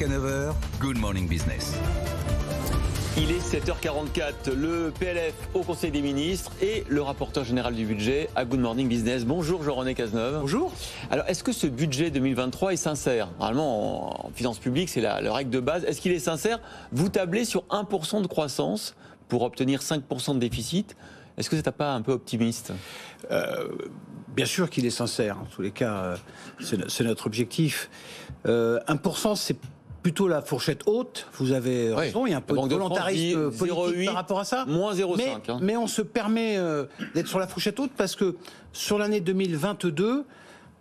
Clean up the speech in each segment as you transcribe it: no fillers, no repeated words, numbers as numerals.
Jusqu'à 9h, Good Morning Business. Il est 7h44, le PLF au Conseil des ministres et le rapporteur général du budget à Good Morning Business. Bonjour Jean-René Cazeneuve. Bonjour. Alors, est-ce que ce budget 2023 est sincère? Normalement, en finances publiques, c'est la règle de base. Est-ce qu'il est sincère? Vous tablez sur 1% de croissance pour obtenir 5% de déficit. Est-ce que c'est pas un peu optimiste? Bien sûr qu'il est sincère. En tous les cas, c'est notre objectif. 1%, c'est plutôt la fourchette haute. Vous avez raison, il y a un peu de volontarisme politique par rapport à ça. Moins 0,5. Mais on se permet d'être sur la fourchette haute parce que sur l'année 2022,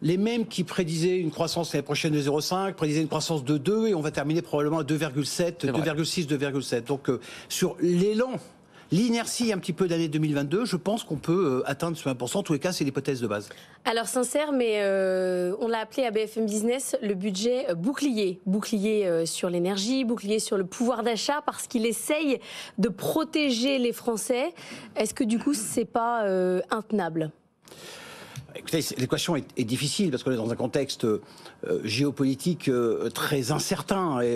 les mêmes qui prédisaient une croissance l'année prochaine de 0,5 prédisaient une croissance de 2 et on va terminer probablement à 2,7, 2,6, 2,7. Donc sur l'élan, l'inertie un petit peu d'année 2022, je pense qu'on peut atteindre ce 1%. En tous les cas, c'est l'hypothèse de base. Alors sincère, mais on l'a appelé à BFM Business le budget bouclier. Bouclier sur l'énergie, bouclier sur le pouvoir d'achat, parce qu'il essaye de protéger les Français. Est-ce que du coup, c'est pas intenable ? Écoutez, l'équation est difficile parce qu'on est dans un contexte géopolitique très incertain et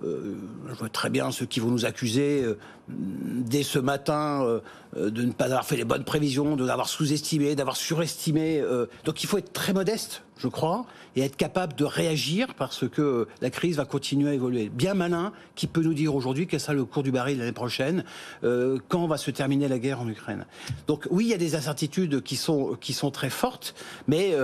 je vois très bien ceux qui vont nous accuser dès ce matin de ne pas avoir fait les bonnes prévisions, de l'avoir sous-estimé, d'avoir surestimé. Donc il faut être très modeste, je crois, et être capable de réagir parce que la crise va continuer à évoluer. Bien malin qui peut nous dire aujourd'hui quel sera le cours du baril l'année prochaine, quand va se terminer la guerre en Ukraine. Donc oui, il y a des incertitudes qui sont très fortes, mais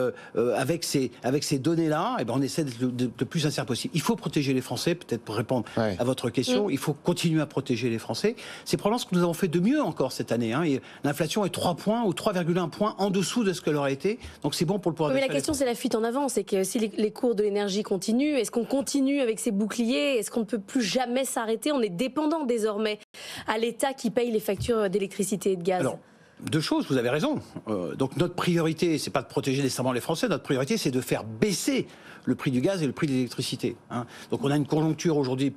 avec ces données-là, eh ben, on essaie d'être le plus sincère possible. Il faut protéger les Français, peut-être pour répondre à votre question, il faut continuer à protéger les Français. C'est probablement ce que nous avons fait de mieux encore cette année. Et l'inflation est 3 points ou 3,1 points en dessous de ce qu'elle aurait été. Donc c'est bon pour le pouvoir d'achat. Mais la question, c'est la fuite en avant. C'est que si les cours de l'énergie continuent, est-ce qu'on continue avec ces boucliers? Est-ce qu'on ne peut plus jamais s'arrêter? On est dépendant désormais à l'État qui paye les factures d'électricité et de gaz. Alors, deux choses, vous avez raison. Donc notre priorité, c'est pas de protéger nécessairement les Français, notre priorité, c'est de faire baisser le prix du gaz et le prix de l'électricité. Donc on a une conjoncture aujourd'hui,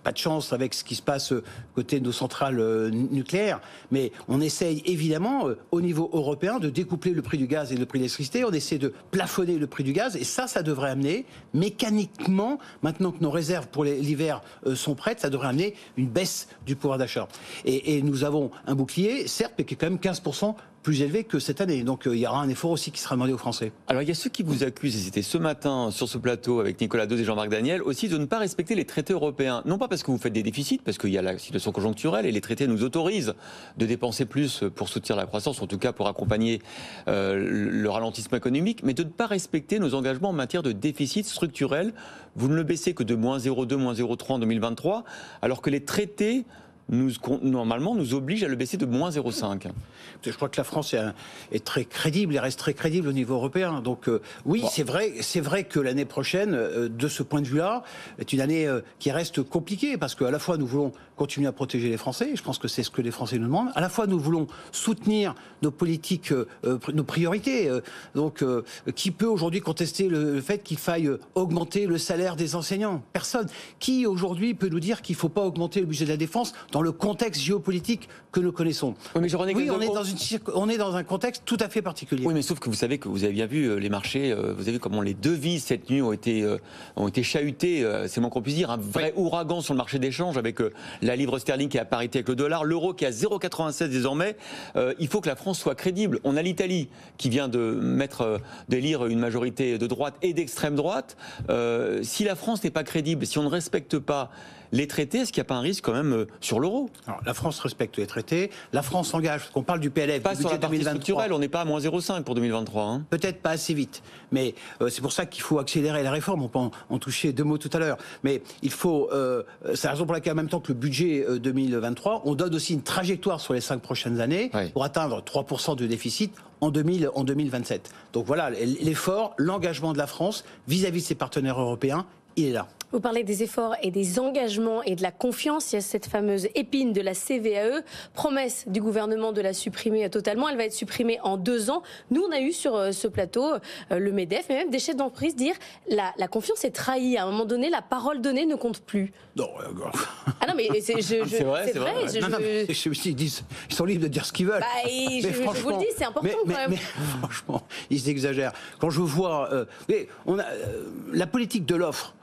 pas de chance avec ce qui se passe côté de nos centrales nucléaires, mais on essaye évidemment au niveau européen de découpler le prix du gaz et le prix de l'électricité, on essaie de plafonner le prix du gaz et ça devrait amener mécaniquement, maintenant que nos réserves pour l'hiver sont prêtes, ça devrait amener une baisse du pouvoir d'achat. Et nous avons un bouclier, certes, mais qui est quand même 15% plus élevé que cette année. Donc il y aura un effort aussi qui sera demandé aux Français. Alors il y a ceux qui vous accusent, et c'était ce matin sur ce plateau avec Nicolas Dos et Jean-Marc Daniel, aussi de ne pas respecter les traités européens. Non pas parce que vous faites des déficits, parce qu'il y a la situation conjoncturelle et les traités nous autorisent de dépenser plus pour soutenir la croissance, en tout cas pour accompagner le ralentissement économique, mais de ne pas respecter nos engagements en matière de déficit structurel. Vous ne le baissez que de moins 0,2, moins 0,3 en 2023, alors que les traités normalement nous oblige à le baisser de moins 0,5. Je crois que la France est très crédible et reste très crédible au niveau européen. Donc oui, c'est vrai que l'année prochaine, de ce point de vue-là, est une année qui reste compliquée parce qu'à la fois nous voulons continuer à protéger les Français, je pense que c'est ce que les Français nous demandent, à la fois nous voulons soutenir nos politiques, nos priorités. Donc qui peut aujourd'hui contester le fait qu'il faille augmenter le salaire des enseignants? Personne. Qui aujourd'hui peut nous dire qu'il ne faut pas augmenter le budget de la défense dans le contexte géopolitique que nous connaissons? Oui, mais on est dans un contexte tout à fait particulier. Oui, mais sauf que vous savez que vous avez bien vu les marchés, vous avez vu comment les devises cette nuit ont été chahutées, c'est moins qu'on puisse dire, un vrai ouragan sur le marché d'échange avec la livre sterling qui est à parité avec le dollar, l'euro qui est à 0,96 désormais. Il faut que la France soit crédible. On a l'Italie qui vient d'élire une majorité de droite et d'extrême droite. Si la France n'est pas crédible, si on ne respecte pas les traités, est-ce qu'il n'y a pas un risque quand même sur l'euro? Alors, la France respecte les traités, la France s'engage, parce qu'on parle du PLF, pas du sur budget la partie 2023. structurelle, on n'est pas à moins 0,5 pour 2023. Peut-être pas assez vite, mais c'est pour ça qu'il faut accélérer la réforme. On peut en toucher 2 mots tout à l'heure, mais il faut, c'est la raison pour laquelle en même temps que le budget 2023, on donne aussi une trajectoire sur les 5 prochaines années pour atteindre 3% de déficit en 2027. Donc voilà, l'effort, l'engagement de la France vis-à-vis de ses partenaires européens, il est là. Vous parlez des efforts et des engagements et de la confiance. Il y a cette fameuse épine de la CVAE, promesse du gouvernement de la supprimer totalement. Elle va être supprimée en 2 ans. Nous, on a eu sur ce plateau le MEDEF, mais même des chefs d'entreprise dire la confiance est trahie. À un moment donné, la parole donnée ne compte plus. Non, ah non, mais c'est vrai. Ils sont libres de dire ce qu'ils veulent. Je vous le dis, c'est important quand même. Mais franchement, ils exagèrent. Quand je vois, la politique de l'offre.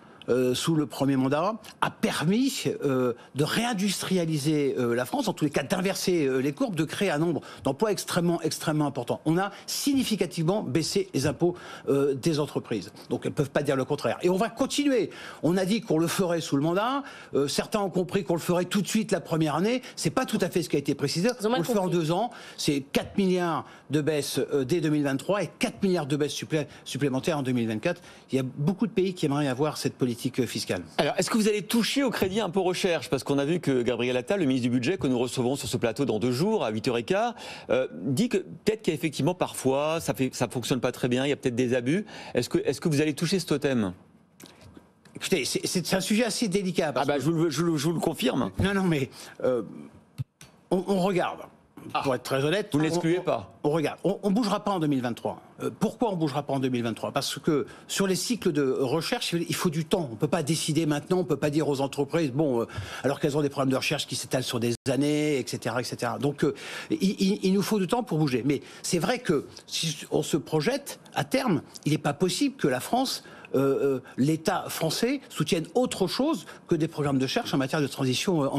sous le premier mandat a permis de réindustrialiser la France, en tous les cas d'inverser les courbes, de créer un nombre d'emplois extrêmement important. On a significativement baissé les impôts des entreprises. Donc elles ne peuvent pas dire le contraire. Et on va continuer. On a dit qu'on le ferait sous le mandat. Certains ont compris qu'on le ferait tout de suite la première année. C'est pas tout à fait ce qui a été précisé. On le fait en 2 ans. C'est 4 milliards de baisse dès 2023 et 4 milliards de baisse supplémentaires en 2024. Il y a beaucoup de pays qui aimeraient avoir cette politique fiscale. Alors, est-ce que vous allez toucher au crédit impôt recherche? Parce qu'on a vu que Gabriel Attal, le ministre du Budget, que nous recevons sur ce plateau dans 2 jours, à 8h15, dit que peut-être qu'il y a effectivement parfois, ça fonctionne pas très bien, il y a peut-être des abus. Est-ce que vous allez toucher ce totem? Écoutez, c'est un sujet assez délicat. Parce que... je vous le confirme. Non, mais on regarde. Pour être très honnête, vous ne l'excluez pas. On regarde. On ne bougera pas en 2023. Pourquoi on ne bougera pas en 2023? Parce que sur les cycles de recherche, il faut du temps. On ne peut pas décider maintenant, on ne peut pas dire aux entreprises, alors qu'elles ont des problèmes de recherche qui s'étalent sur des années, etc. Donc, il nous faut du temps pour bouger. Mais c'est vrai que si on se projette, à terme, il n'est pas possible que la France... l'État français soutienne autre chose que des programmes de recherche en matière de transition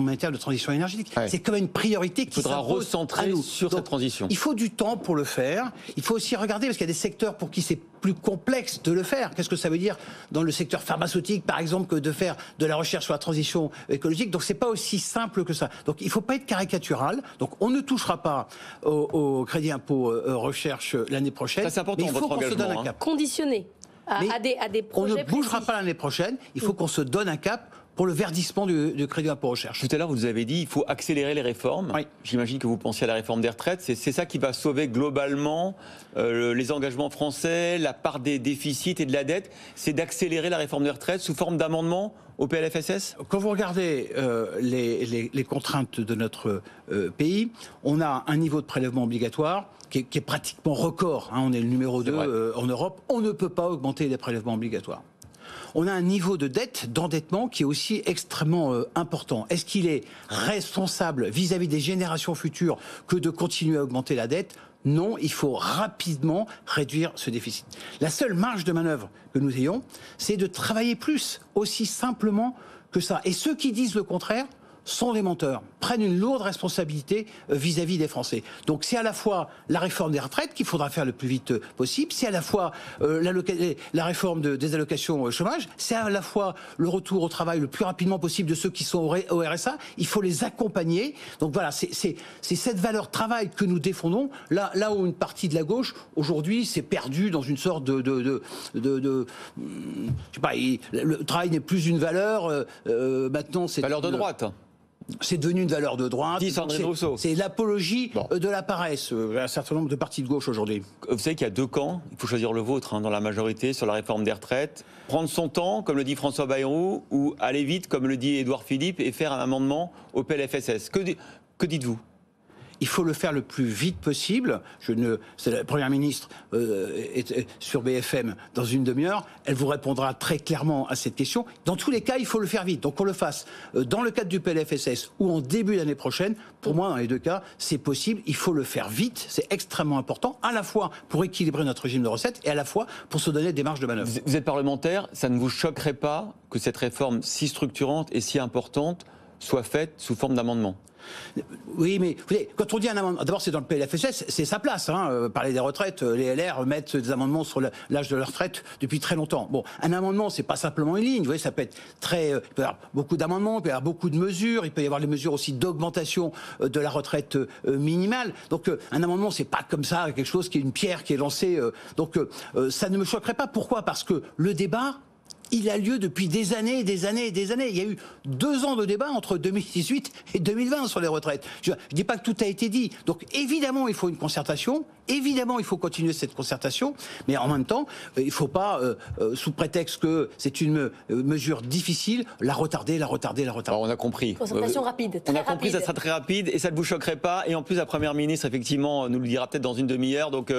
énergétique. Ouais. C'est comme une priorité qui faudra recentrer sur cette transition. Il faut du temps pour le faire. Il faut aussi regarder, parce qu'il y a des secteurs pour qui c'est plus complexe de le faire. Qu'est-ce que ça veut dire dans le secteur pharmaceutique, par exemple, que de faire de la recherche sur la transition écologique? Donc c'est pas aussi simple que ça. Donc il faut pas être caricatural. Donc on ne touchera pas au crédit impôt recherche l'année prochaine. Ça, c'est important, mais il faut votre qu'on se donne un cap. Conditionné. À des projets on ne bougera précis. pas l'année prochaine. Il faut qu'on se donne un cap pour le verdissement du crédit impôt recherche. Tout à l'heure, vous nous avez dit qu'il faut accélérer les réformes. Oui. J'imagine que vous pensiez à la réforme des retraites. C'est ça qui va sauver globalement les engagements français, la part des déficits et de la dette. C'est d'accélérer la réforme des retraites sous forme d'amendement au PLFSS? Quand vous regardez les contraintes de notre pays, on a un niveau de prélèvement obligatoire qui est pratiquement record. On est le numéro 2 en Europe. On ne peut pas augmenter les prélèvements obligatoires. On a un niveau de dette, d'endettement qui est aussi extrêmement important. Est-ce qu'il est responsable vis-à-vis des générations futures que de continuer à augmenter la dette? Non, il faut rapidement réduire ce déficit. La seule marge de manœuvre que nous ayons, c'est de travailler plus, aussi simplement que ça. Et ceux qui disent le contraire sont des menteurs, prennent une lourde responsabilité vis-à-vis des Français. Donc c'est à la fois la réforme des retraites qu'il faudra faire le plus vite possible, c'est à la fois la réforme des allocations chômage, c'est à la fois le retour au travail le plus rapidement possible de ceux qui sont au RSA, il faut les accompagner. Donc voilà, c'est cette valeur travail que nous défendons, là où une partie de la gauche, aujourd'hui, s'est perdue dans une sorte je sais pas, le travail n'est plus une valeur, maintenant c'est... Valeur de droite. C'est devenu une valeur de droite. Rousseau. C'est l'apologie de la paresse. Un certain nombre de partis de gauche aujourd'hui. Vous savez qu'il y a 2 camps. Il faut choisir le vôtre dans la majorité sur la réforme des retraites. Prendre son temps, comme le dit François Bayrou, ou aller vite, comme le dit Édouard Philippe, et faire un amendement au PLFSS. Que dites-vous? Il faut le faire le plus vite possible. La Première ministre est sur BFM dans une demi-heure. Elle vous répondra très clairement à cette question. Dans tous les cas, il faut le faire vite. Donc qu'on le fasse dans le cadre du PLFSS ou en début d'année prochaine. Pour moi, dans les 2 cas, c'est possible. Il faut le faire vite. C'est extrêmement important, à la fois pour équilibrer notre régime de recettes et à la fois pour se donner des marges de manœuvre. Vous êtes parlementaire. Ça ne vous choquerait pas que cette réforme si structurante et si importante soit faite sous forme d'amendement? Oui, mais vous voyez, quand on dit un amendement, d'abord c'est dans le PLFSS, c'est sa place. Parler des retraites, les LR mettent des amendements sur l'âge de la retraite depuis très longtemps. Bon, un amendement, c'est pas simplement une ligne. Vous voyez, ça peut être il peut y avoir beaucoup d'amendements, il peut y avoir beaucoup de mesures, il peut y avoir les mesures aussi d'augmentation de la retraite minimale. Donc, un amendement, c'est pas comme ça quelque chose qui est une pierre qui est lancée. Donc, ça ne me choquerait pas. Pourquoi? Parce que le débat, il a lieu depuis des années et des années et des années. Il y a eu 2 ans de débat entre 2018 et 2020 sur les retraites. Je ne dis pas que tout a été dit. Donc évidemment, il faut une concertation. Évidemment, il faut continuer cette concertation. Mais en même temps, il ne faut pas, sous prétexte que c'est une mesure difficile, la retarder. Alors, on a compris. Concertation rapide. On a compris, ça sera très rapide et ça ne vous choquerait pas. Et en plus, la Première ministre, effectivement, nous le dira peut-être dans une demi-heure. Donc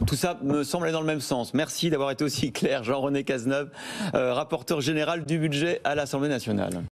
tout ça me semble aller dans le même sens. Merci d'avoir été aussi clair, Jean-René Cazeneuve, rapporteur général du budget à l'Assemblée nationale.